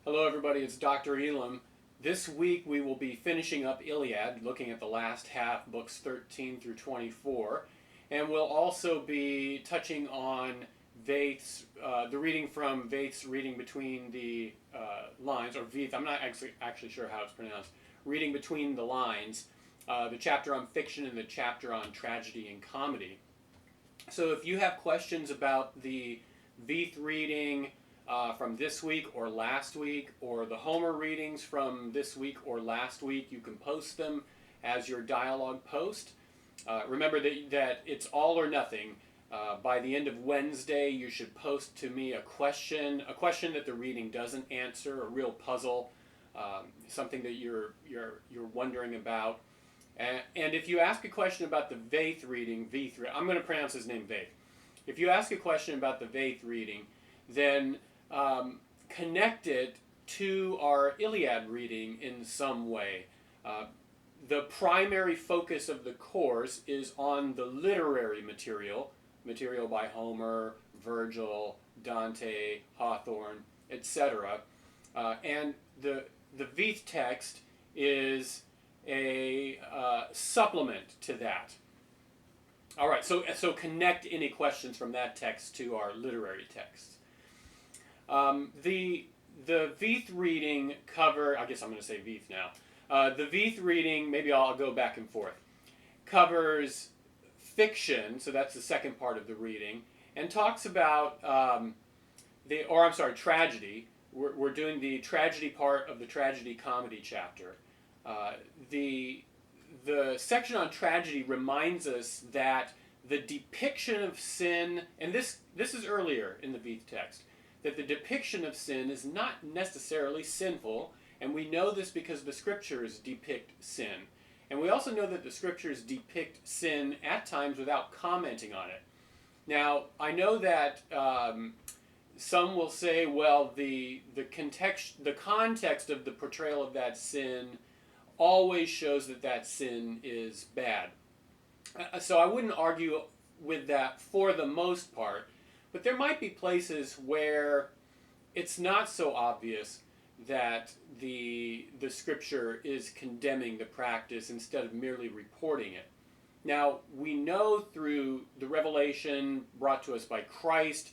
Hello, everybody. It's Dr. Elam. This week we will be finishing up Iliad, looking at the last half, books 13 through 24. And we'll also be touching on Veith's, the reading from Veith's Reading Between the Lines, or Veith, I'm not actually sure how it's pronounced, Reading Between the Lines, the chapter on fiction and the chapter on tragedy and comedy. So if you have questions about the Veith reading, from this week or last week, or the Homer readings from this week or last week, you can post them as your dialogue post. Remember that it's all or nothing. By the end of Wednesday, you should post to me a question that the reading doesn't answer, a real puzzle, something that you're wondering about. And if you ask a question about the Veith reading, I'm going to pronounce his name Veith. If you ask a question about the Veith reading, then connect it to our Iliad reading in some way. The primary focus of the course is on the literary material by Homer, Virgil, Dante, Hawthorne, etc. And the Veith text is a supplement to that. All right, so connect any questions from that text to our literary text. The Veith reading I guess I'm going to say Veith now. The Veith reading, maybe I'll go back and forth, covers fiction, so that's the second part of the reading, and talks about tragedy. We're doing the tragedy part of the tragedy comedy chapter. The section on tragedy reminds us that the depiction of sin, and this is earlier in the Veith text, that the depiction of sin is not necessarily sinful, and we know this because the scriptures depict sin. And we also know that the scriptures depict sin at times without commenting on it. Now, I know that some will say, well, the context of the portrayal of that sin always shows that sin is bad. So I wouldn't argue with that for the most part. But there might be places where it's not so obvious that the scripture is condemning the practice instead of merely reporting it. Now, we know through the revelation brought to us by Christ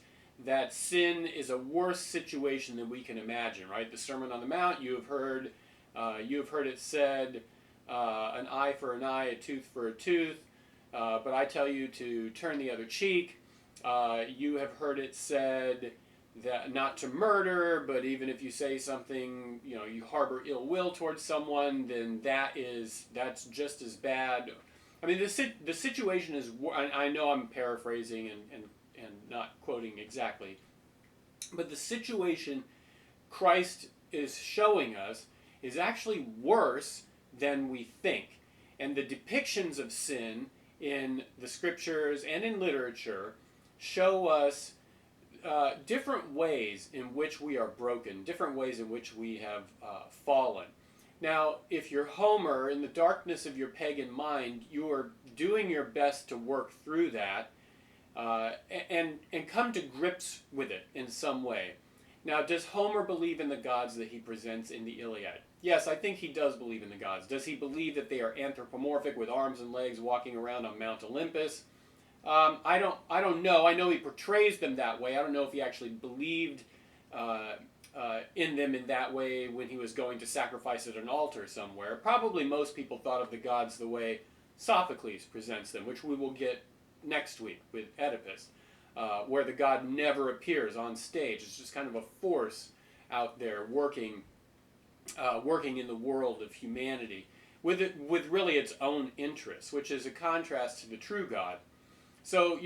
that sin is a worse situation than we can imagine, right? The Sermon on the Mount, you have heard it said, an eye for an eye, a tooth for a tooth, but I tell you to turn the other cheek. You have heard it said that not to murder, but even if you say something, you harbor ill will towards someone, then that's just as bad. I mean, the situation is, I know I'm paraphrasing and not quoting exactly, but the situation Christ is showing us is actually worse than we think. And the depictions of sin in the scriptures and in literature show us different ways in which we are broken, different ways in which we have fallen. Now, if you're Homer, in the darkness of your pagan mind, you are doing your best to work through that and come to grips with it in some way. Now, does Homer believe in the gods that he presents in the Iliad? Yes, I think he does believe in the gods. Does he believe that they are anthropomorphic with arms and legs walking around on Mount Olympus? I don't know. I know he portrays them that way. I don't know if he actually believed in them in that way when he was going to sacrifice at an altar somewhere. Probably most people thought of the gods the way Sophocles presents them, which we will get next week with Oedipus, where the god never appears on stage. It's just kind of a force out there working in the world of humanity with really its own interests, which is a contrast to the true God. So,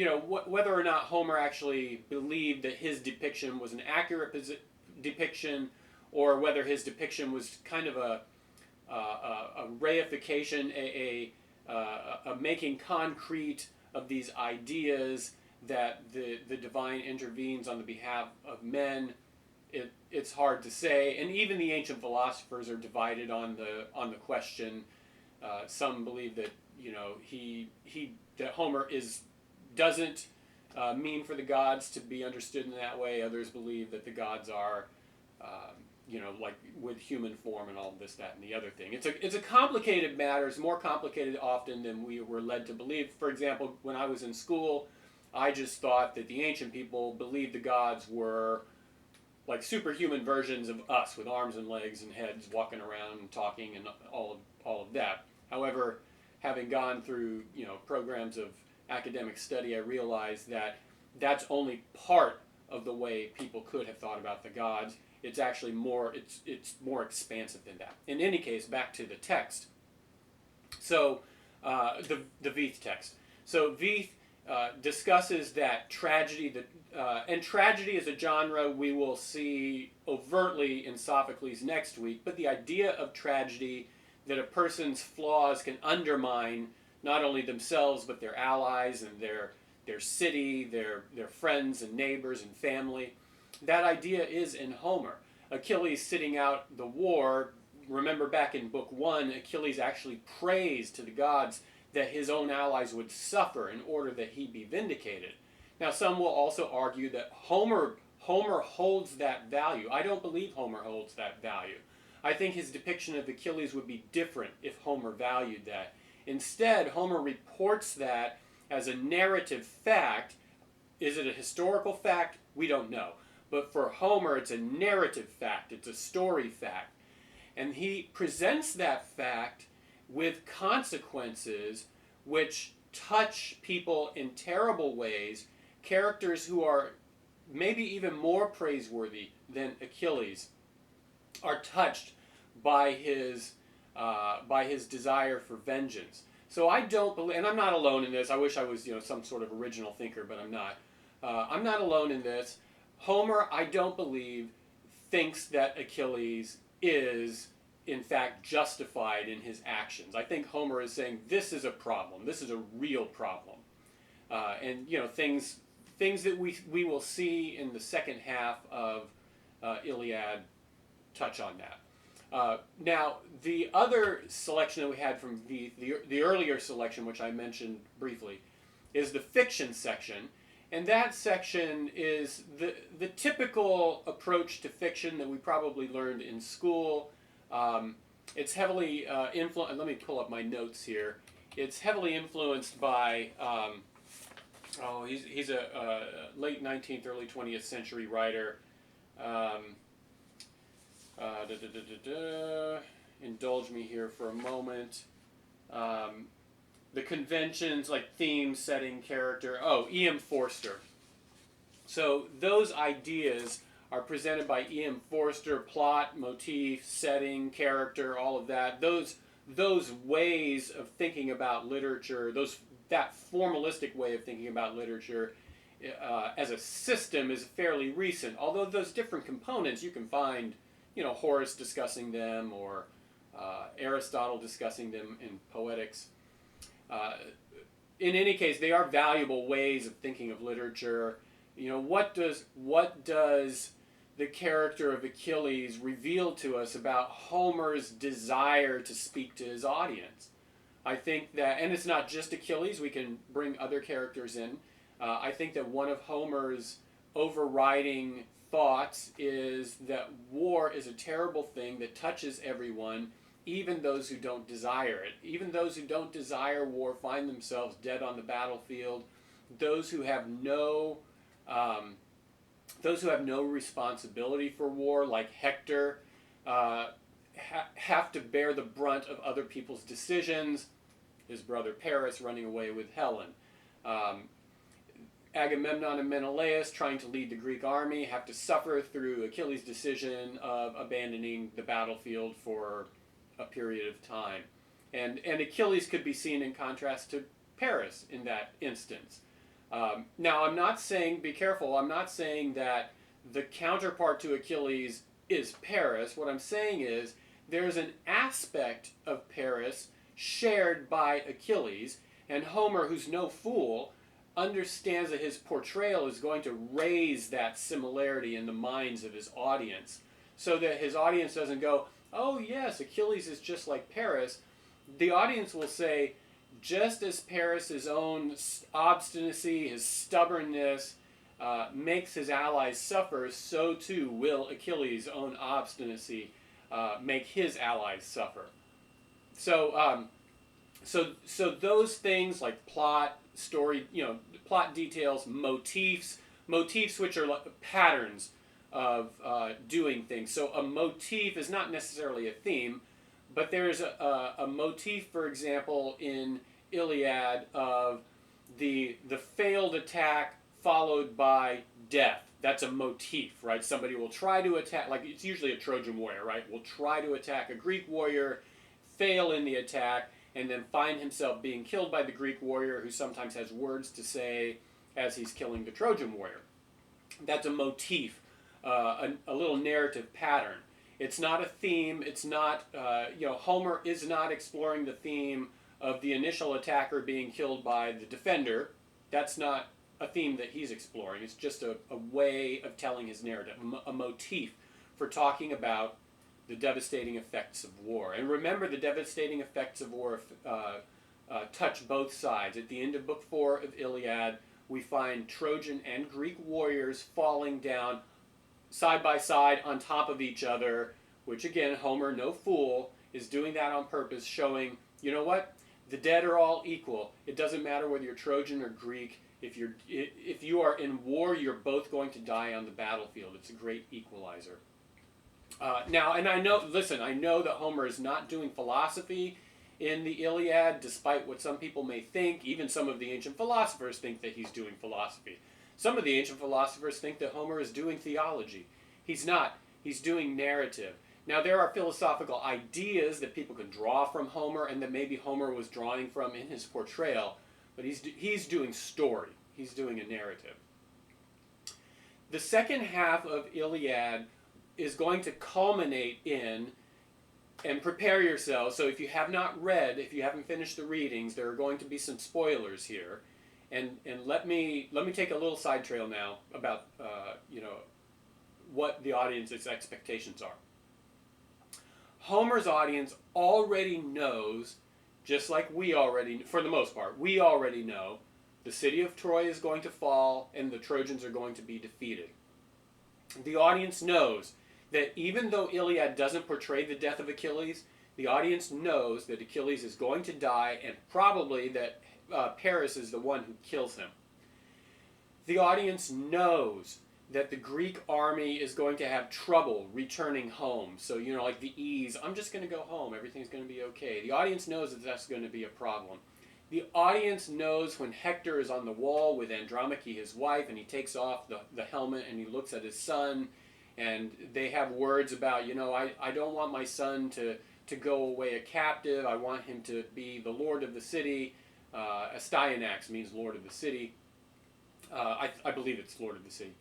whether or not Homer actually believed that his depiction was an accurate depiction, or whether his depiction was kind of a reification, a making concrete of these ideas that the divine intervenes on the behalf of men, it's hard to say. And even the ancient philosophers are divided on the question. Some believe that that Homer doesn't mean for the gods to be understood in that way. Others believe that the gods are like with human form and all this, that, and the other thing. It's a complicated matter. It's more complicated often than we were led to believe. For example, when I was in school, I just thought that the ancient people believed the gods were like superhuman versions of us with arms and legs and heads walking around and talking and all of that. However, having gone through programs of academic study, I realized that that's only part of the way people could have thought about the gods. It's actually it's more expansive than that. In any case, back to the text. So the Veith text. So Veith discusses that tragedy, and tragedy as a genre we will see overtly in Sophocles next week, but the idea of tragedy, that a person's flaws can undermine not only themselves but their allies and their city, their friends and neighbors and family, that idea is in Homer. Achilles sitting out the war, remember back in Book 1, Achilles actually prays to the gods that his own allies would suffer in order that he be vindicated. Now, some will also argue that Homer holds that value. I don't believe Homer holds that value. I think his depiction of Achilles would be different if Homer valued that. Instead, Homer reports that as a narrative fact. Is it a historical fact? We don't know. But for Homer, it's a narrative fact. It's a story fact. And he presents that fact with consequences which touch people in terrible ways, characters who are maybe even more praiseworthy than Achilles are touched by his desire for vengeance. So I don't believe, and I'm not alone in this. I wish I was some sort of original thinker, but I'm not. I'm not alone in this. Homer, I don't believe, thinks that Achilles is in fact justified in his actions. I think Homer is saying this is a problem. This is a real problem, and things that we will see in the second half of Iliad touch on that. Now, the other selection that we had from the earlier selection, which I mentioned briefly, is the fiction section. And that section is the typical approach to fiction that we probably learned in school. It's heavily influenced. Let me pull up my notes here. It's heavily influenced by. He's a late 19th, early 20th century writer. Indulge me here for a moment. The conventions like theme, setting, character. E.M. Forster. So those ideas are presented by E.M. Forster: plot, motif, setting, character, all of that. Those ways of thinking about literature, that formalistic way of thinking about literature as a system is fairly recent. Although those different components, you can find, Horace discussing them or Aristotle discussing them in Poetics. In any case, they are valuable ways of thinking of literature. What does the character of Achilles reveal to us about Homer's desire to speak to his audience? I think that, and it's not just Achilles, we can bring other characters in. I think that one of Homer's overriding thoughts is that war is a terrible thing that touches everyone, even those who don't desire it. Even those who don't desire war find themselves dead on the battlefield. Those who have no responsibility for war, like Hector, have to bear the brunt of other people's decisions. His brother Paris running away with Helen. Agamemnon and Menelaus, trying to lead the Greek army, have to suffer through Achilles' decision of abandoning the battlefield for a period of time. And Achilles could be seen in contrast to Paris in that instance. Now, I'm not saying, be careful, I'm not saying that the counterpart to Achilles is Paris. What I'm saying is there's an aspect of Paris shared by Achilles, and Homer, who's no fool, understands that his portrayal is going to raise that similarity in the minds of his audience, so that his audience doesn't go, oh yes, Achilles is just like Paris. The audience will say, just as Paris' own obstinacy, his stubbornness, makes his allies suffer, so too will Achilles' own obstinacy make his allies suffer. So, so those things like plot, story, plot details, motifs which are like patterns of doing things. So a motif is not necessarily a theme, but there's a motif, for example, in Iliad of the failed attack followed by death. That's a motif, right? Somebody will try to attack, like it's usually a Trojan warrior, right? Will try to attack a Greek warrior, fail in the attack, and then find himself being killed by the Greek warrior, who sometimes has words to say as he's killing the Trojan warrior. That's a motif, a little narrative pattern. It's not a theme. It's not, Homer is not exploring the theme of the initial attacker being killed by the defender. That's not a theme that he's exploring. It's just a way of telling his narrative, a motif for talking about the devastating effects of war. And remember, the devastating effects of war touch both sides. At the end of Book 4 of Iliad, we find Trojan and Greek warriors falling down side by side on top of each other, which again, Homer, no fool, is doing that on purpose, showing, you know what? The dead are all equal. It doesn't matter whether you're Trojan or Greek. If you are in war, you're both going to die on the battlefield. It's a great equalizer. Now, and I know that Homer is not doing philosophy in the Iliad, despite what some people may think. Even some of the ancient philosophers think that he's doing philosophy. Some of the ancient philosophers think that Homer is doing theology. He's not. He's doing narrative. Now, there are philosophical ideas that people can draw from Homer and that maybe Homer was drawing from in his portrayal, but he's doing story. He's doing a narrative. The second half of Iliad is going to culminate in, and prepare yourselves, so if you have not read, if you haven't finished the readings, there are going to be some spoilers here. And let me take a little side trail now about what the audience's expectations are. Homer's audience already knows, just like we already, for the most part, we already know the city of Troy is going to fall and the Trojans are going to be defeated. The audience knows that even though Iliad doesn't portray the death of Achilles, the audience knows that Achilles is going to die and probably that Paris is the one who kills him. The audience knows that the Greek army is going to have trouble returning home. So, like the ease, I'm just going to go home, everything's going to be okay. The audience knows that that's going to be a problem. The audience knows when Hector is on the wall with Andromache, his wife, and he takes off the helmet and he looks at his son, and they have words about, I don't want my son to go away a captive. I want him to be the lord of the city. Astyanax means lord of the city. I believe it's lord of the city.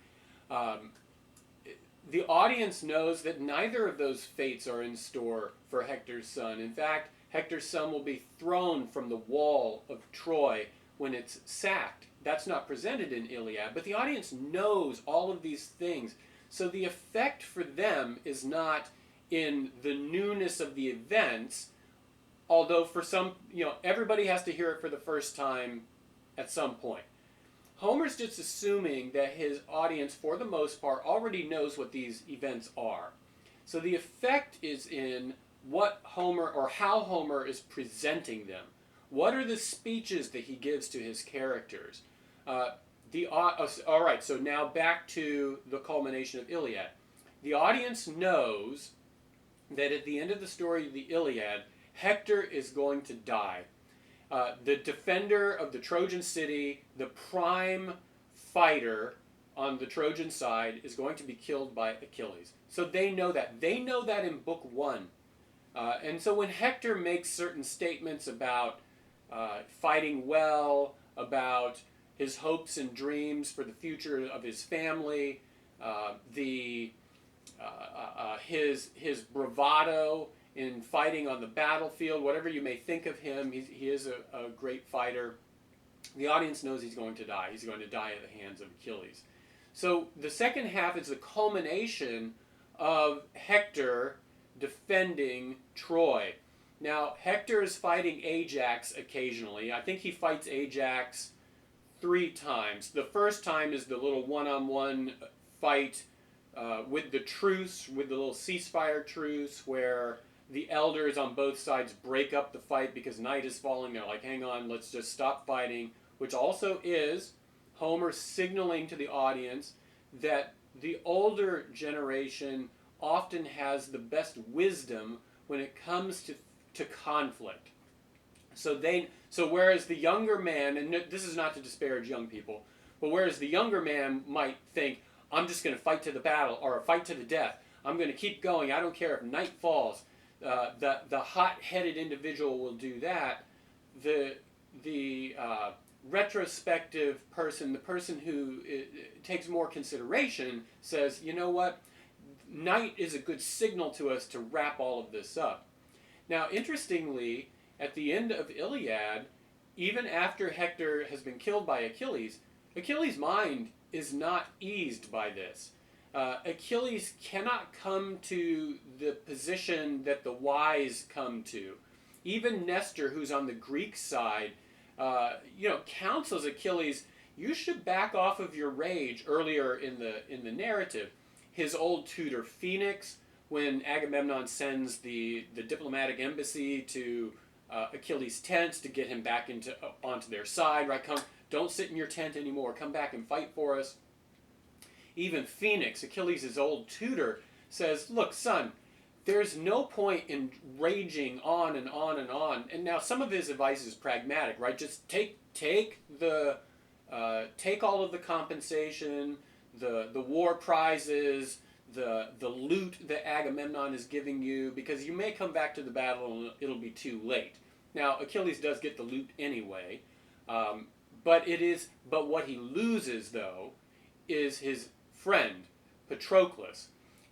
The audience knows that neither of those fates are in store for Hector's son. In fact, Hector's son will be thrown from the wall of Troy when it's sacked. That's not presented in Iliad, but the audience knows all of these things. So the effect for them is not in the newness of the events, although for some, everybody has to hear it for the first time at some point. Homer's just assuming that his audience, for the most part, already knows what these events are. So the effect is in what Homer, or how Homer is presenting them. What are the speeches that he gives to his characters? All right, so now back to the culmination of Iliad. The audience knows that at the end of the story of the Iliad, Hector is going to die. The defender of the Trojan city, the prime fighter on the Trojan side, is going to be killed by Achilles. So they know that. They know that in Book 1. And so when Hector makes certain statements about fighting well, about his hopes and dreams for the future of his family, his bravado in fighting on the battlefield, whatever you may think of him, he is a great fighter. The audience knows he's going to die. He's going to die at the hands of Achilles. So the second half is the culmination of Hector defending Troy. Now, Hector is fighting Ajax occasionally. I think he fights Ajax three times. The first time is the little one-on-one fight with the truce, with the little ceasefire truce, where the elders on both sides break up the fight because night is falling. They're like, hang on, let's just stop fighting, which also is Homer signaling to the audience that the older generation often has the best wisdom when it comes to conflict. So whereas the younger man, and this is not to disparage young people, but whereas the younger man might think, I'm just going to fight to the battle or fight to the death. I'm going to keep going. I don't care if night falls. The hot-headed individual will do that. The retrospective person, the person who takes more consideration, says, you know what? Night is a good signal to us to wrap all of this up. Now, interestingly, at the end of Iliad, even after Hector has been killed by Achilles, Achilles' mind is not eased by this. Achilles cannot come to the position that the wise come to. Even Nestor, who's on the Greek side, counsels Achilles, you should back off of your rage earlier in the narrative. His old tutor Phoenix, when Agamemnon sends the diplomatic embassy to Achilles' tents to get him back onto their side, right? Don't sit in your tent anymore. Come back and fight for us. Even Phoenix, Achilles' old tutor, says, look, son, there's no point in raging on and on and on. And now some of his advice is pragmatic, right? Just take all of the compensation, the war prizes, the loot that Agamemnon is giving you, because you may come back to the battle and it'll be too late. Now, Achilles does get the loot anyway, but what he loses, though, is his friend, Patroclus.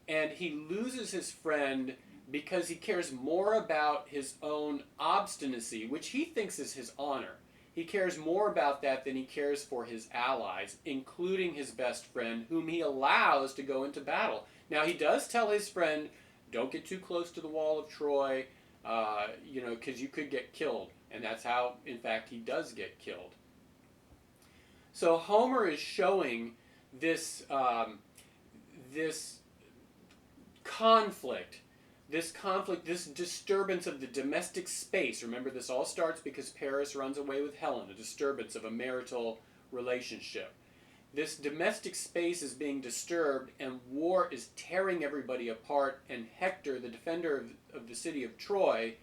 And he loses his friend because he cares more about his own obstinacy, which he thinks is his honor. He cares more about that than he cares for his allies, including his best friend, whom he allows to go into battle. Now, he does tell his friend, don't get too close to the wall of Troy, because you could get killed. And that's how, in fact, he does get killed. So Homer is showing this conflict, this disturbance of the domestic space. Remember, this all starts because Paris runs away with Helen, a disturbance of a marital relationship. This domestic space is being disturbed, and war is tearing everybody apart, and Hector, the defender of the city of Troy,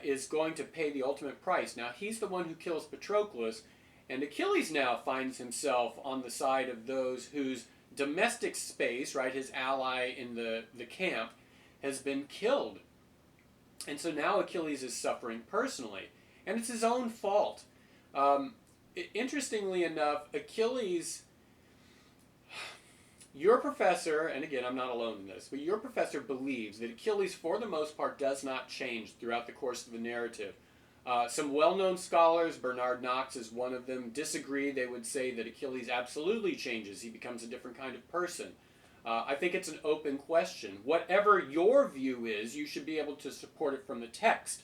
is going to pay the ultimate price. Now, he's the one who kills Patroclus, and Achilles now finds himself on the side of those whose domestic space, right, his ally in the camp, has been killed. And so now Achilles is suffering personally. And it's his own fault. Interestingly enough, Achilles, your professor, and again, I'm not alone in this, but your professor believes that Achilles, for the most part, does not change throughout the course of the narrative. Some well-known scholars, Bernard Knox is one of them, disagree. They would say that Achilles absolutely changes. He becomes a different kind of person. I think it's an open question. Whatever your view is, you should be able to support it from the text.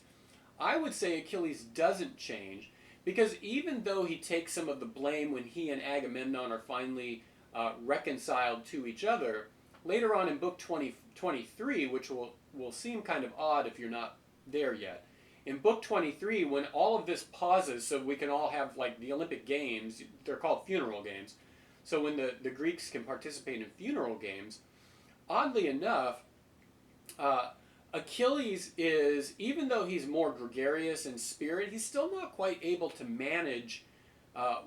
I would say Achilles doesn't change, because even though he takes some of the blame when he and Agamemnon are finally reconciled to each other, later on in book 23, which will seem kind of odd if you're not there yet, in book 23, when all of this pauses so we can all have, like, the Olympic Games, they're called funeral games, so when the Greeks can participate in funeral games, oddly enough, Achilles is, even though he's more gregarious in spirit, he's still not quite able to manage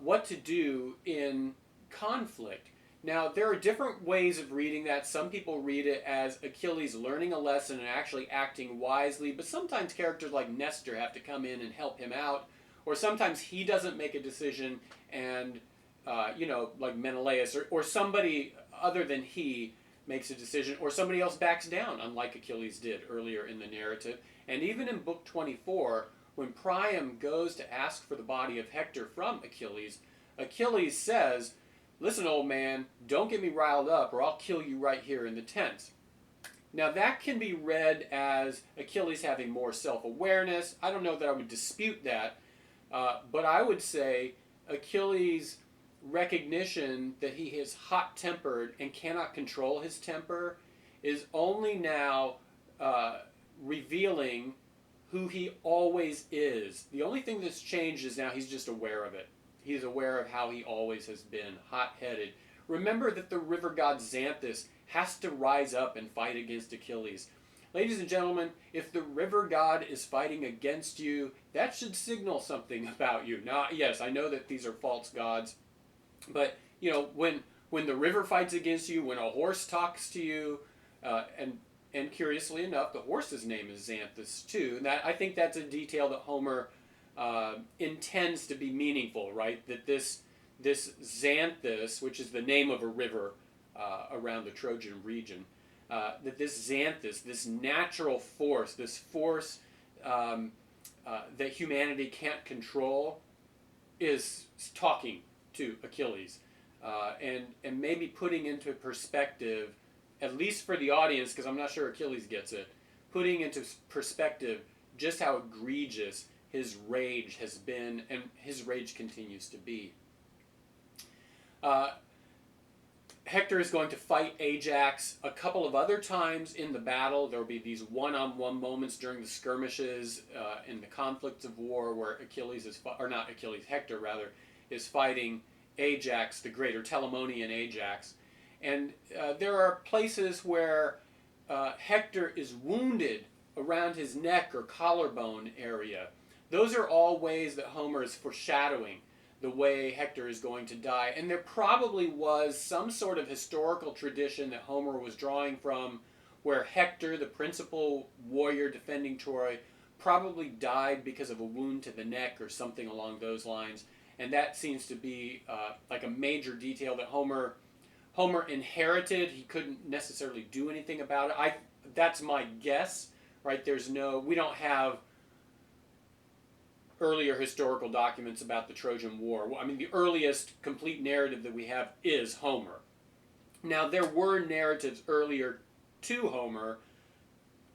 what to do in conflict. Now, there are different ways of reading that. Some people read it as Achilles learning a lesson and actually acting wisely, but sometimes characters like Nestor have to come in and help him out, or sometimes he doesn't make a decision and, like Menelaus, or somebody other than he makes a decision, or somebody else backs down, unlike Achilles did earlier in the narrative. And even in book 24, when Priam goes to ask for the body of Hector from Achilles, Achilles says, listen, old man, don't get me riled up or I'll kill you right here in the tent. Now that can be read as Achilles having more self-awareness. I don't know that I would dispute that, but I would say Achilles' recognition that he is hot-tempered and cannot control his temper is only now revealing who he always is. The only thing that's changed is now he's just aware of it. He's aware of how he always has been, hot-headed. Remember that the river god Xanthus has to rise up and fight against Achilles. Ladies and gentlemen, if the river god is fighting against you, that should signal something about you. Now, yes, I know that these are false gods, but you know, when the river fights against you, when a horse talks to you, and curiously enough, the horse's name is Xanthus too. And that, I think that's a detail that Homer intends to be meaningful, right? That this Xanthus, which is the name of a river around the Trojan region, that this Xanthus, this natural force, this force that humanity can't control, is talking to Achilles, and maybe putting into perspective, at least for the audience, because I'm not sure Achilles gets it, putting into perspective just how egregious his rage has been, and his rage continues to be. Hector is going to fight Ajax a couple of other times in the battle. There will be these one-on-one moments during the skirmishes in the conflicts of war where Hector rather, is fighting Ajax, the great, or Telamonian Ajax. And there are places where Hector is wounded around his neck or collarbone area. Those are all ways that Homer is foreshadowing the way Hector is going to die. And there probably was some sort of historical tradition that Homer was drawing from where Hector, the principal warrior defending Troy, probably died because of a wound to the neck or something along those lines. And that seems to be like a major detail that Homer inherited. He couldn't necessarily do anything about it. That's my guess, right? We don't have earlier historical documents about the Trojan War. I mean, the earliest complete narrative that we have is Homer. Now, there were narratives earlier to Homer.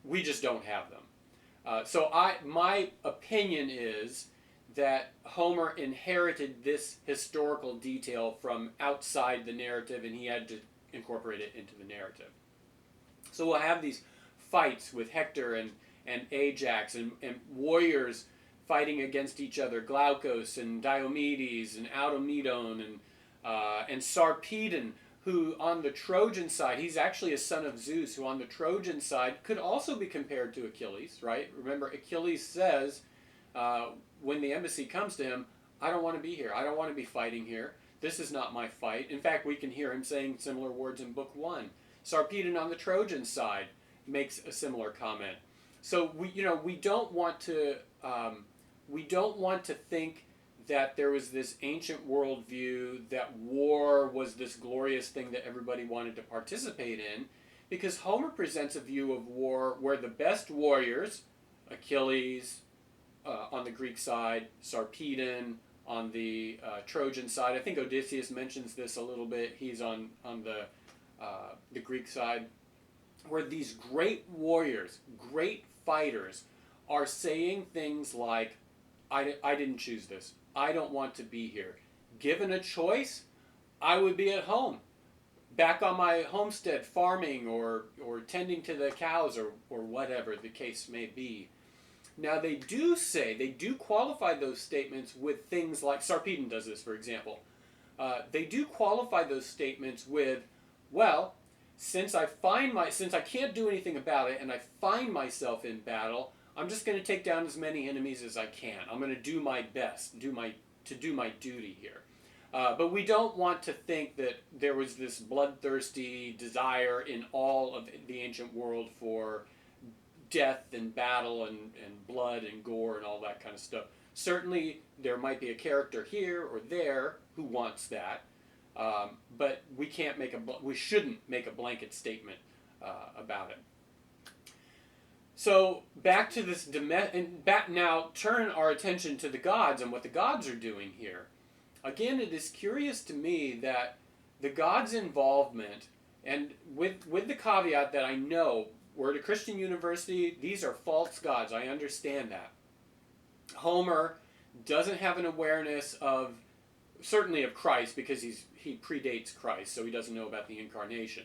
We just don't have them. So my opinion is that Homer inherited this historical detail from outside the narrative, and he had to incorporate it into the narrative. So we'll have these fights with Hector and Ajax and warriors fighting against each other, Glaucus and Diomedes and Automedon and Sarpedon, who on the Trojan side, he's actually a son of Zeus, who on the Trojan side could also be compared to Achilles, right? Remember, Achilles says, when the embassy comes to him, I don't want to be here. I don't want to be fighting here. This is not my fight. In fact, we can hear him saying similar words in Book 1. Sarpedon on the Trojan side makes a similar comment. So we don't want to think that there was this ancient worldview that war was this glorious thing that everybody wanted to participate in, because Homer presents a view of war where the best warriors, Achilles on the Greek side, Sarpedon on the Trojan side. I think Odysseus mentions this a little bit. He's on the Greek side, where these great warriors, great fighters, are saying things like, I didn't choose this. I don't want to be here. Given a choice, I would be at home, back on my homestead, farming or tending to the cows or whatever the case may be. Now they do qualify those statements with things like, Sarpedon does this, for example. They do qualify those statements with, well, since I can't do anything about it and I find myself in battle, I'm just going to take down as many enemies as I can. I'm going to do my best, do my duty here. But we don't want to think that there was this bloodthirsty desire in all of the ancient world for death and battle and blood and gore and all that kind of stuff. Certainly there might be a character here or there who wants that, but we shouldn't make a blanket statement about it. So back to this now turn our attention to the gods and what the gods are doing here. Again, it is curious to me that the gods' involvement, and with the caveat that I know we're at a Christian university, these are false gods. I understand that. Homer doesn't have an awareness of certainly of Christ, because he predates Christ, so he doesn't know about the incarnation.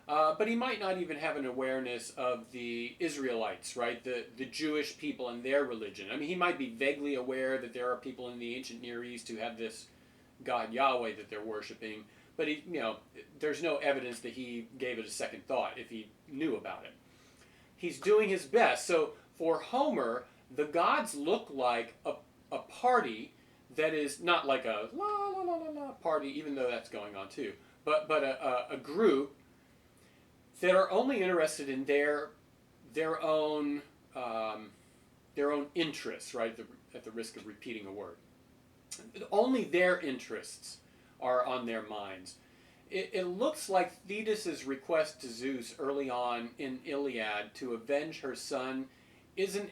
But he might not even have an awareness of the Israelites, right? The Jewish people and their religion. I mean, he might be vaguely aware that there are people in the ancient Near East who have this God Yahweh that they're worshiping, but there's no evidence that he gave it a second thought if he knew about it. He's doing his best. So for Homer, the gods look like a party that is not like a la la la la la party, even though that's going on too, but a group that are only interested in their own interests, right? At the risk of repeating a word, only their interests are on their minds. It looks like Thetis's request to Zeus early on in Iliad to avenge her son is an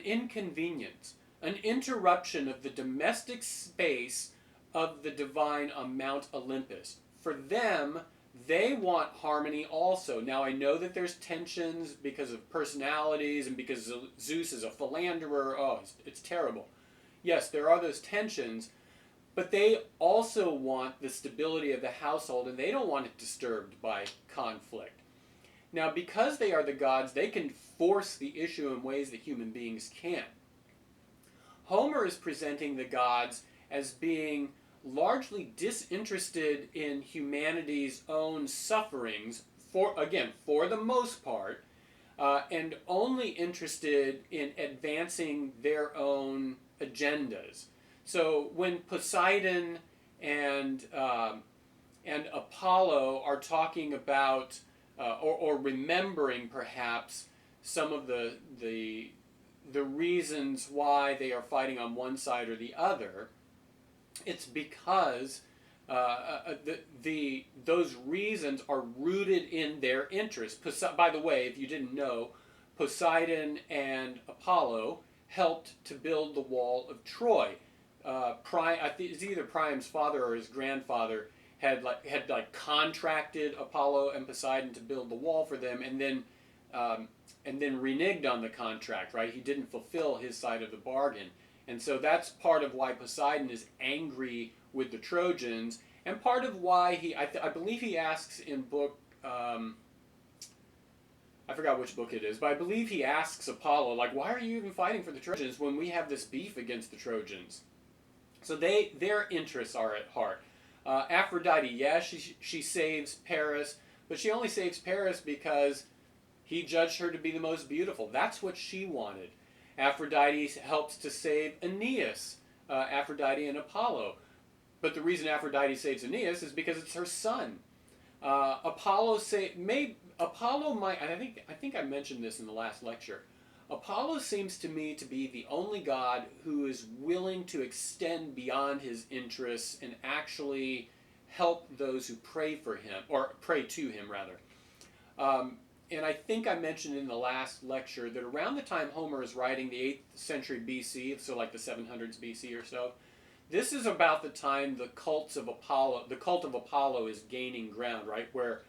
inconvenience, an interruption of the domestic space of the divine on Mount Olympus. For them, they want harmony also. Now, I know that there's tensions because of personalities and because Zeus is a philanderer. Oh, it's terrible. Yes, there are those tensions, but they also want the stability of the household, and they don't want it disturbed by conflict. Now, because they are the gods, they can force the issue in ways that human beings can't. Homer is presenting the gods as being largely disinterested in humanity's own sufferings, for the most part, and only interested in advancing their own agendas. So when Poseidon and Apollo are talking about or remembering perhaps some of the reasons why they are fighting on one side or the other, it's because those reasons are rooted in their interests. By the way, if you didn't know, Poseidon and Apollo helped to build the wall of Troy. It's either Priam's father or his grandfather had contracted Apollo and Poseidon to build the wall for them, and then reneged on the contract. Right, he didn't fulfill his side of the bargain, and so that's part of why Poseidon is angry with the Trojans, and part of why I believe he asks in book. I forgot which book it is, but I believe he asks Apollo, why are you even fighting for the Trojans when we have this beef against the Trojans? So their interests are at heart. Aphrodite, yes, she saves Paris, but she only saves Paris because he judged her to be the most beautiful. That's what she wanted. Aphrodite helps to save Aeneas, Aphrodite and Apollo. But the reason Aphrodite saves Aeneas is because it's her son. Apollo might, and I think I mentioned this in the last lecture. Apollo seems to me to be the only god who is willing to extend beyond his interests and actually help those who pray for him, or pray to him rather. And I think I mentioned in the last lecture that around the time Homer is writing, the 8th century BC, so like the 700s BC or so, this is about the time the cult of Apollo is gaining ground, right? Where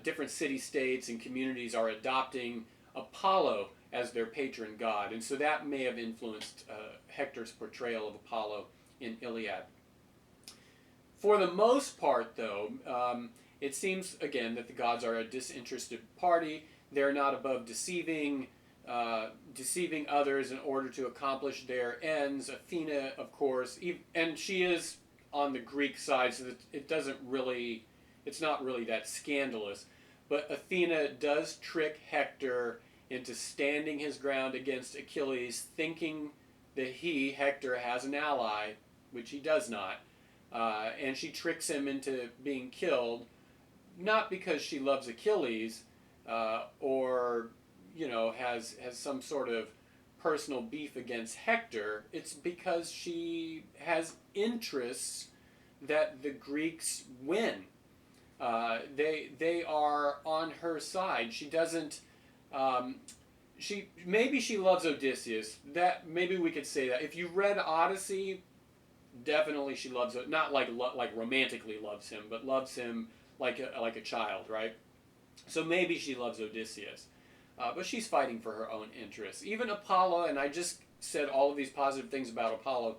different city-states and communities are adopting Apollo as their patron god. And so that may have influenced Hector's portrayal of Apollo in Iliad. For the most part, though, it seems, again, that the gods are a disinterested party. They're not above deceiving others in order to accomplish their ends. Athena, of course, and she is on the Greek side, so that it's not really that scandalous. But Athena does trick Hector into standing his ground against Achilles, thinking that Hector, has an ally, which he does not. And she tricks him into being killed, not because she loves Achilles, or has some sort of personal beef against Hector. It's because she has interests that the Greeks win. They are on her side. She doesn't. Maybe she loves Odysseus. That maybe we could say that. If you read Odyssey, definitely she loves it. Not like romantically loves him, but loves him like a child, right? So maybe she loves Odysseus, but she's fighting for her own interests. Even Apollo, and I just said all of these positive things about Apollo.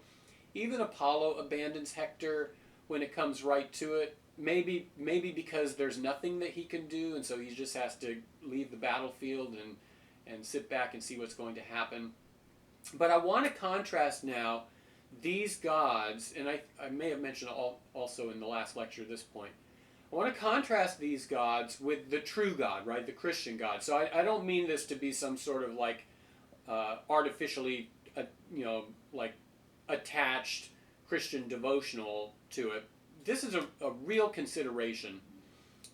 Even Apollo abandons Hector when it comes right to it. Maybe because there's nothing that he can do, and so he just has to leave the battlefield and sit back and see what's going to happen. But I want to contrast now these gods, and I may have mentioned also in the last lecture this point. I want to contrast these gods with the true God, right? The Christian God. So I don't mean this to be some sort of like artificially, like attached Christian devotional to it. This is a real consideration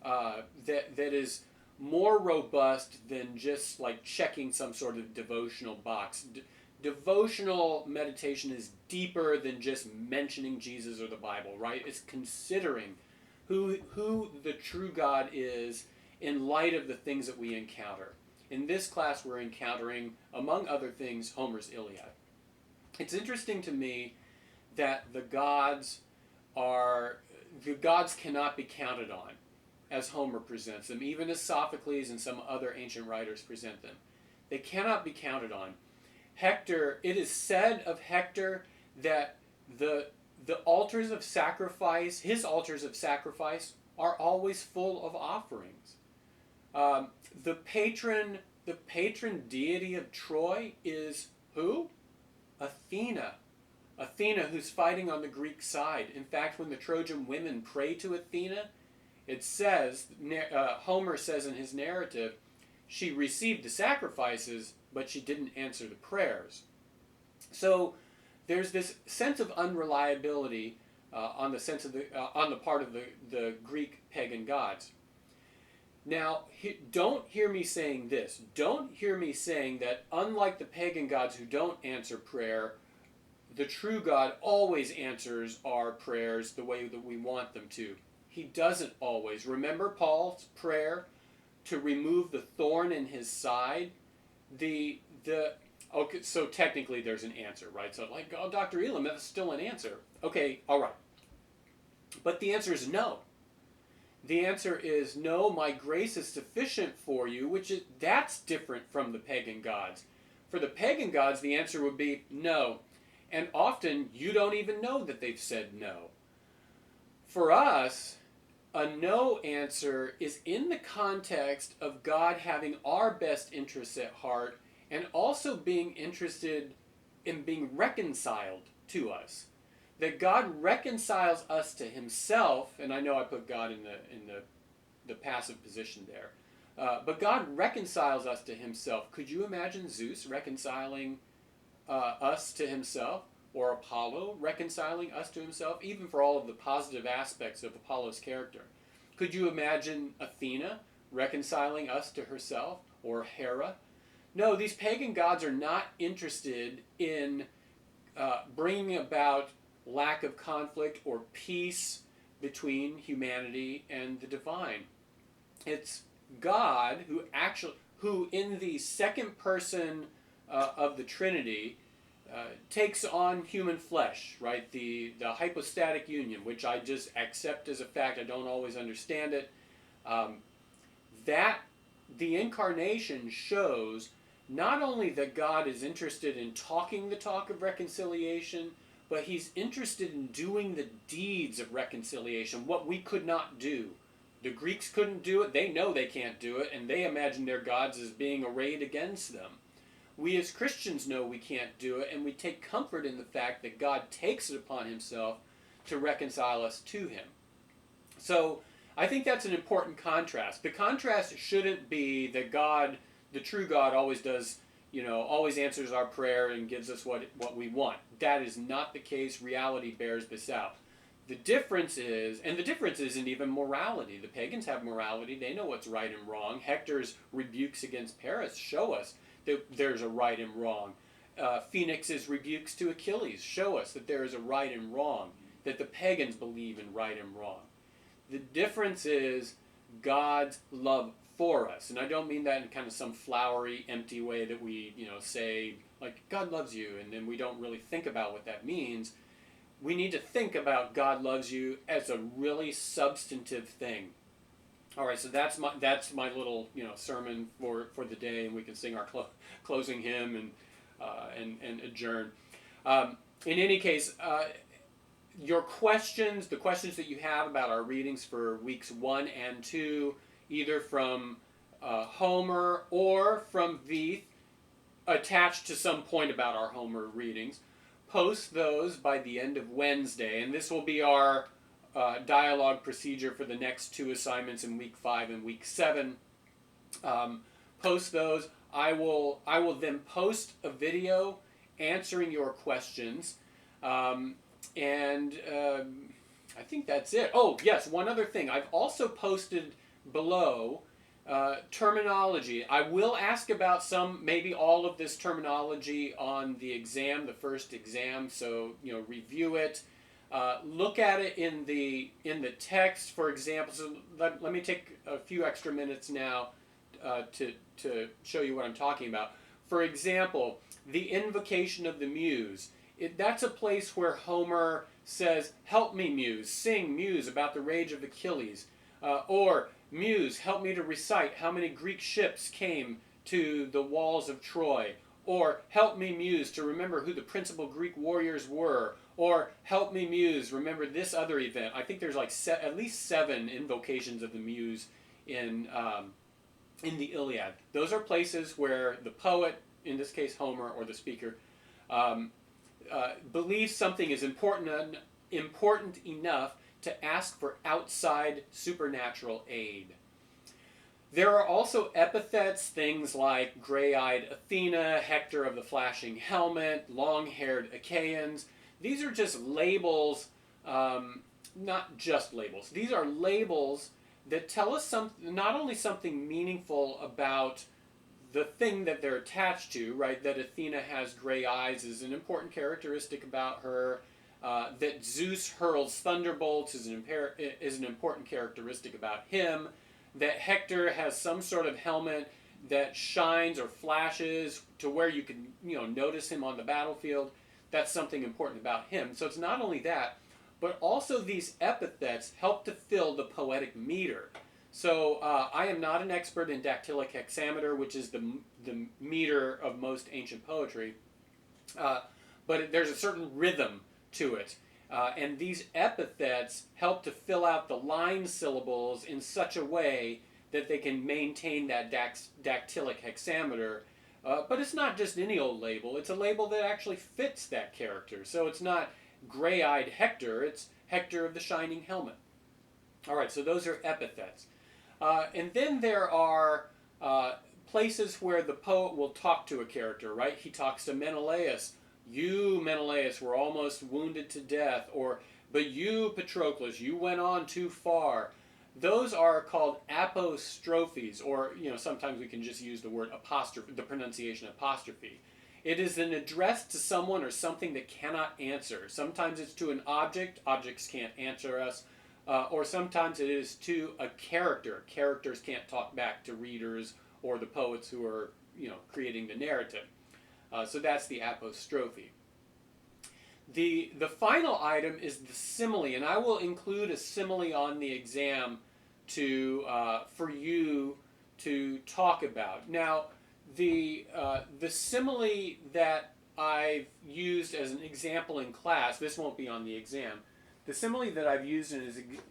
that is more robust than just like checking some sort of devotional box. Devotional meditation is deeper than just mentioning Jesus or the Bible, right? It's considering who the true God is in light of the things that we encounter. In this class, we're encountering, among other things, Homer's Iliad. It's interesting to me that the gods cannot be counted on as Homer presents them, even as Sophocles and some other ancient writers present them. They cannot be counted on. Hector, it is said of Hector that the altars of sacrifice, his altars of sacrifice, are always full of offerings. The patron deity of Troy is who? Athena. Athena, who's fighting on the Greek side. In fact, when the Trojan women pray to Athena, it says, Homer says in his narrative, she received the sacrifices, but she didn't answer the prayers. So there's this sense of unreliability on the part of the Greek pagan gods. Now, don't hear me saying this. Don't hear me saying that unlike the pagan gods who don't answer prayer, the true God always answers our prayers the way that we want them to. He doesn't always. Remember Paul's prayer to remove the thorn in his side? Okay, so technically there's an answer, right? So like, oh, Dr. Elam, that's still an answer. Okay, all right. But the answer is no. The answer is no, my grace is sufficient for you, that's different from the pagan gods. For the pagan gods, the answer would be no. And often you don't even know that they've said no. For us, a no answer is in the context of God having our best interests at heart and also being interested in being reconciled to us. That God reconciles us to himself, and I know I put God in the passive position there, but God reconciles us to himself. Could you imagine Zeus reconciling us to himself, or Apollo reconciling us to himself, even for all of the positive aspects of Apollo's character? Could you imagine Athena reconciling us to herself, or Hera? No, these pagan gods are not interested in bringing about lack of conflict or peace between humanity and the divine. It's God who in the second person of the Trinity takes on human flesh, right? The hypostatic union, which I just accept as a fact. I don't always understand it. That the incarnation shows not only that God is interested in talking the talk of reconciliation, but he's interested in doing the deeds of reconciliation, what we could not do. The Greeks couldn't do it. They know they can't do it, and they imagine their gods as being arrayed against them. We as Christians know we can't do it, and we take comfort in the fact that God takes it upon himself to reconcile us to him. So I think that's an important contrast. The contrast shouldn't be that God, the true God, always does, always answers our prayer and gives us what we want. That is not the case. Reality bears this out. The difference isn't even morality. The pagans have morality. They know what's right and wrong. Hector's rebukes against Paris show us that there's a right and wrong. Phoenix's rebukes to Achilles show us that there is a right and wrong, that the pagans believe in right and wrong. The difference is God's love for us. And I don't mean that in kind of some flowery, empty way that we, say, like, God loves you, and then we don't really think about what that means. We need to think about God loves you as a really substantive thing. All right, so that's my little sermon for the day, and we can sing our closing hymn and adjourn. in any case, your questions, the questions that you have about our readings for weeks 1 and 2, either from Homer or from Veith, attached to some point about our Homer readings, post those by the end of Wednesday, and this will be our dialogue procedure for the next 2 assignments in week 5 and week 7. Post those. I will then post a video answering your questions, and I think that's it. Oh yes, one other thing. I've also posted below terminology. I will ask about some, maybe all of this terminology on the exam, the first exam. So review it. Look at it in the text, for example. So let me take a few extra minutes now to show you what I'm talking about. For example, the invocation of the muse. That's a place where Homer says, "Help me, muse, sing, muse, about the rage of Achilles," or "Muse, help me to recite how many Greek ships came to the walls of Troy," or "Help me, muse, to remember who the principal Greek warriors were," or "Help me, muse, remember this other event." I think there's like at least 7 invocations of the muse in the Iliad. Those are places where the poet, in this case Homer or the speaker, believes something is important enough to ask for outside supernatural aid. There are also epithets, things like gray-eyed Athena, Hector of the flashing helmet, long-haired Achaeans. These are just labels, not just labels. These are labels that tell us not only something meaningful about the thing that they're attached to, right? That Athena has gray eyes is an important characteristic about her. That Zeus hurls thunderbolts is an important characteristic about him. That Hector has some sort of helmet that shines or flashes to where you can notice him on the battlefield. That's something important about him. So it's not only that, but also these epithets help to fill the poetic meter. So I am not an expert in dactylic hexameter, which is the meter of most ancient poetry, but there's a certain rhythm to it. And these epithets help to fill out the line syllables in such a way that they can maintain that dactylic hexameter. But it's not just any old label. It's a label that actually fits that character. So it's not gray-eyed Hector. It's Hector of the shining helmet. All right, so those are epithets. And then there are places where the poet will talk to a character, right? He talks to Menelaus. "You, Menelaus, were almost wounded to death," or "But you, Patroclus, you went on too far." Those are called apostrophes, or sometimes we can just use the word apostrophe, the pronunciation apostrophe. It is an address to someone or something that cannot answer. Sometimes it's to an object. Objects can't answer us. Or sometimes it is to a character. Characters can't talk back to readers or the poets who are creating the narrative. So that's the apostrophe. The final item is the simile, and I will include a simile on the exam for you to talk about. Now, the simile that I've used as an example in class, this won't be on the exam. The simile that I've used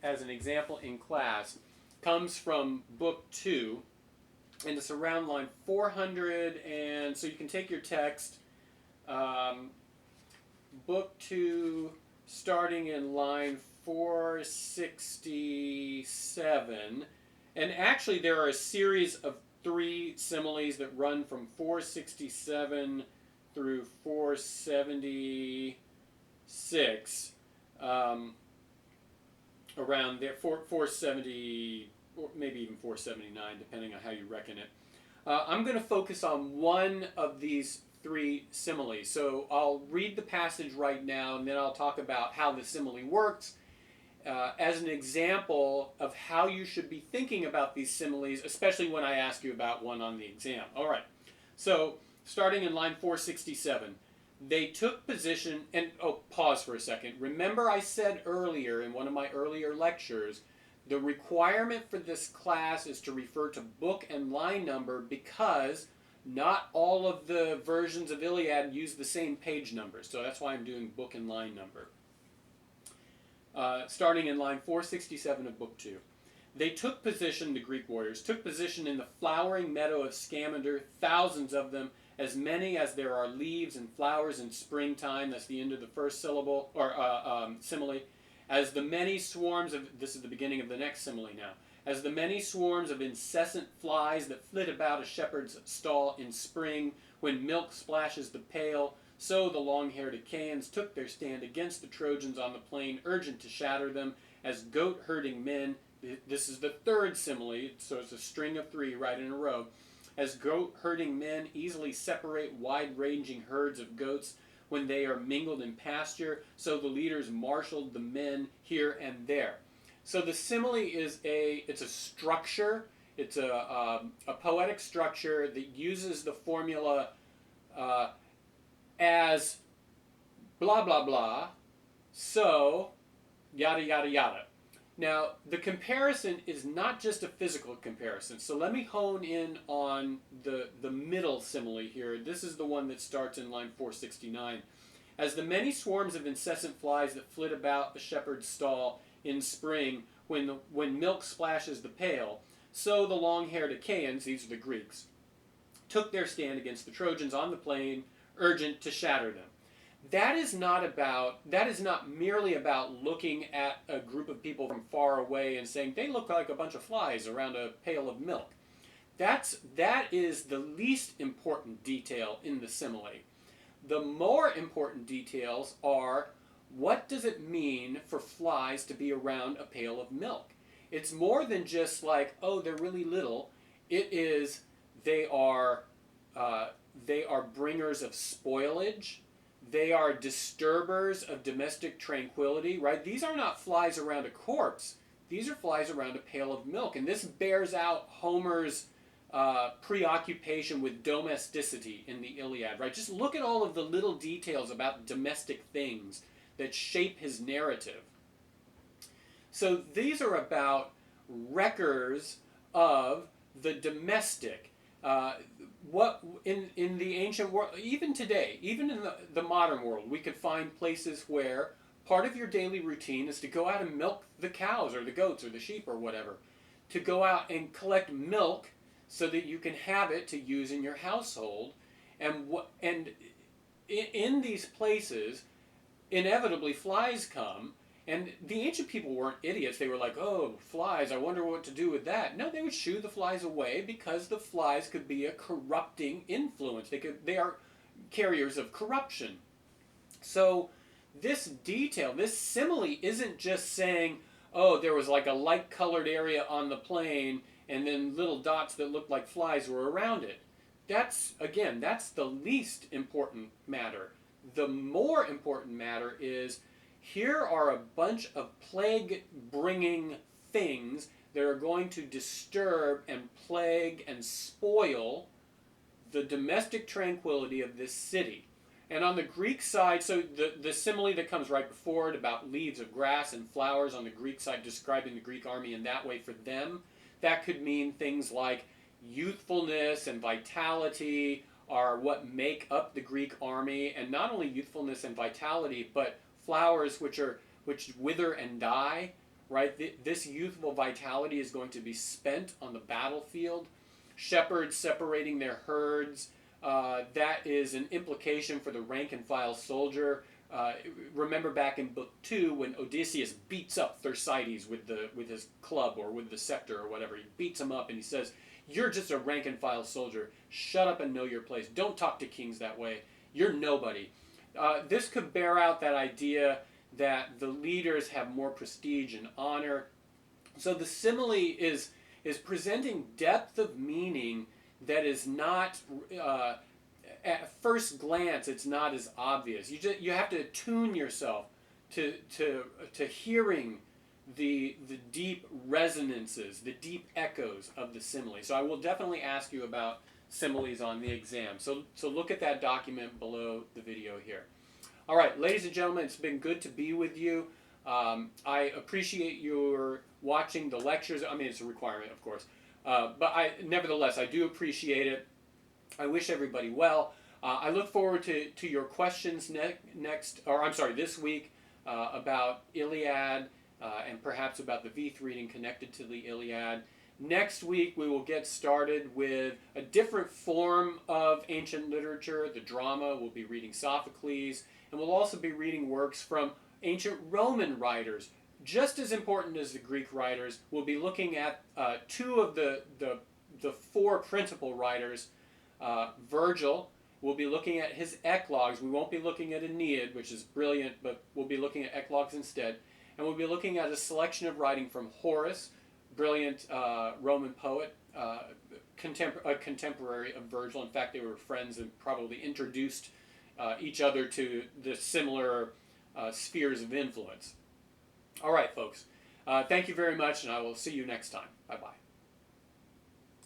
as an example in class comes from book 2, and it's around line 400, and so you can take your text, book 2, starting in line 467, and actually there are a series of 3 similes that run from 467 through 476, around there, 470, or maybe even 479, depending on how you reckon it. I'm going to focus on one of these 3 similes. So I'll read the passage right now, and then I'll talk about how the simile works as an example of how you should be thinking about these similes, especially when I ask you about one on the exam. All right. So starting in line 467. They took position, and pause for a second. Remember I said earlier in one of my earlier lectures, the requirement for this class is to refer to book and line number because Not all of the versions of Iliad use the same page numbers, so that's why I'm doing book and line number. Starting in line 467 of Book 2. They took position, the Greek warriors, took position in the flowering meadow of Scamander, thousands of them, as many as there are leaves and flowers in springtime. That's the end of the first syllable, or simile. As the many swarms of, this is the beginning of the next simile now, as the many swarms of incessant flies that flit about a shepherd's stall in spring, when milk splashes the pail, so the long-haired Achaeans took their stand against the Trojans on the plain, urgent to shatter them, as goat-herding men, this is the third simile, so it's a string of three right in a row, as goat-herding men easily separate wide-ranging herds of goats when they are mingled in pasture, so the leaders marshaled the men here and there. So the simile is it's a structure, it's a poetic structure that uses the formula as blah, blah, blah, so yada, yada, yada. Now, the comparison is not just a physical comparison. So let me hone in on the middle simile here. This is the one that starts in line 469. As the many swarms of incessant flies that flit about a shepherd's stall in spring when milk splashes the pail, so the long-haired Achaeans, these are the Greeks, took their stand against the Trojans on the plain, urgent to shatter them. That is not merely about looking at a group of people from far away and saying they look like a bunch of flies around a pail of milk. That is the least important detail in the simile. The more important details are, what does it mean for flies to be around a pail of milk? It's more than just like, oh, they're really little. It is, they are bringers of spoilage. They are disturbers of domestic tranquility, right? These are not flies around a corpse. These are flies around a pail of milk. And this bears out Homer's preoccupation with domesticity in the Iliad, right? Just look at all of the little details about domestic things that shape his narrative. So these are about wreckers of the domestic. What in the ancient world, even today, even in the modern world, we could find places where part of your daily routine is to go out and milk the cows or the goats or the sheep or whatever, to go out and collect milk so that you can have it to use in your household. And in these places, inevitably flies come. And the ancient people weren't idiots. They were like, oh, flies, I wonder what to do with that. No, they would shoo the flies away because the flies could be a corrupting influence. They are carriers of corruption. So this detail, this simile isn't just saying, oh, there was like a light-colored area on the plain and then little dots that looked like flies were around it. That's the least important matter. The more important matter is, here are a bunch of plague-bringing things that are going to disturb and plague and spoil the domestic tranquility of this city. And on the Greek side, so the simile that comes right before it about leaves of grass and flowers on the Greek side, describing the Greek army in that way for them, that could mean things like youthfulness and vitality are what make up the Greek army, and not only youthfulness and vitality, but flowers which wither and die, right? This youthful vitality is going to be spent on the battlefield. Shepherds separating their herds, that is an implication for the rank and file soldier. Remember back in Book 2 when Odysseus beats up Thersites with his club or with the scepter or whatever. He beats him up and he says, you're just a rank and file soldier. Shut up and know your place. Don't talk to kings that way. You're nobody. This could bear out that idea that the leaders have more prestige and honor. So the simile is presenting depth of meaning that is not, at first glance, it's not as obvious. You have to attune yourself to hearing the deep resonances, the deep echoes of the simile. So I will definitely ask you about similes on the exam. So look at that document below the video here. All right, ladies and gentlemen, it's been good to be with you. I appreciate your watching the lectures. I mean, it's a requirement, of course. But nevertheless, I do appreciate it. I wish everybody well. I look forward to your questions this week about Iliad and perhaps about the Veith reading connected to the Iliad. Next week, we will get started with a different form of ancient literature, the drama. We'll be reading Sophocles, and we'll also be reading works from ancient Roman writers. Just as important as the Greek writers, we'll be looking at two of the four principal writers. Virgil, we'll be looking at his eclogues. We won't be looking at Aeneid, which is brilliant, but we'll be looking at eclogues instead. And we'll be looking at a selection of writing from Horace, brilliant Roman poet, a contemporary of Virgil. In fact, they were friends and probably introduced each other to the similar spheres of influence. All right, folks. Thank you very much, and I will see you next time. Bye-bye.